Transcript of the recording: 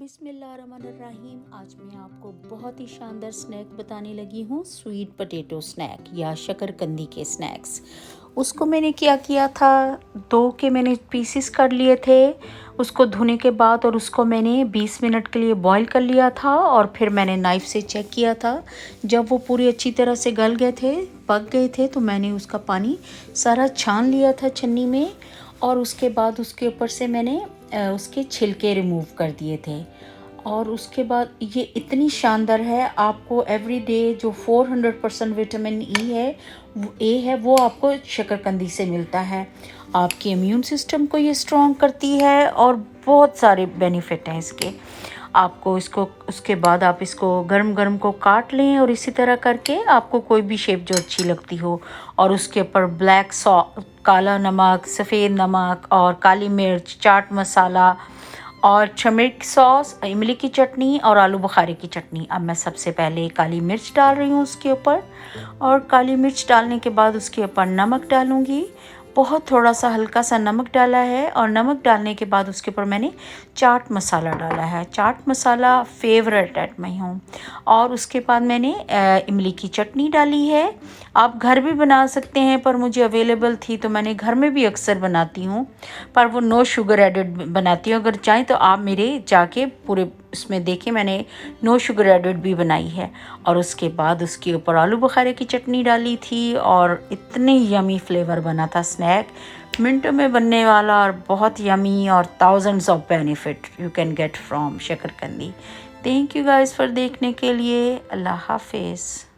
बिस्मिल्लाहिर्रहमानिर्रहीम। आज मैं आपको बहुत ही शानदार स्नैक बताने लगी हूँ, स्वीट पोटैटो स्नैक या शकरकंदी के स्नैक्स। उसको मैंने क्या किया था, दो के मैंने पीसेस कर लिए थे उसको धोने के बाद, और उसको मैंने 20 मिनट के लिए बॉईल कर लिया था। और फिर मैंने नाइफ़ से चेक किया था, जब वो पूरी अच्छी तरह से गल गए थे, पक गए थे, तो मैंने उसका पानी सारा छान लिया था छन्नी में। और उसके बाद उसके ऊपर से मैंने उसके छिलके रिमूव कर दिए थे। और उसके बाद ये इतनी शानदार है, आपको एवरीडे जो 400% विटामिन ए है वो आपको शकरकंदी से मिलता है। आपके इम्यून सिस्टम को ये स्ट्रॉन्ग करती है और बहुत सारे बेनिफिट हैं इसके। आपको इसको उसके बाद आप इसको गरम गरम को काट लें, और इसी तरह करके आपको कोई भी शेप जो अच्छी लगती हो, और उसके ऊपर काला नमक, सफ़ेद नमक और काली मिर्च, चाट मसाला और टर्मरिक सॉस, इमली की चटनी और आलू बुखारे की चटनी। अब मैं सबसे पहले काली मिर्च डाल रही हूँ उसके ऊपर, और काली मिर्च डालने के बाद उसके ऊपर नमक डालूँगी। बहुत थोड़ा सा हल्का सा नमक डाला है, और नमक डालने के बाद उसके ऊपर मैंने चाट मसाला डाला है। चाट मसाला फेवरेट है मैं हूँ। और उसके बाद मैंने इमली की चटनी डाली है। आप घर भी बना सकते हैं, पर मुझे अवेलेबल थी तो मैंने घर में भी अक्सर बनाती हूँ, पर वो नो शुगर एडेड बनाती हूँ। अगर चाहें तो आप मेरे जाके पूरे इसमें देखें, मैंने नो शुगर एडेड भी बनाई है। और उसके बाद उसके ऊपर आलू बुखारे की चटनी डाली थी, और इतने यमी फ्लेवर बना था स्नैक, मिनटों में बनने वाला और बहुत यमी, और thousands of benefit you can get from शकरकंदी। थैंक यू गाइस फॉर देखने के लिए। अल्लाह हाफिज़।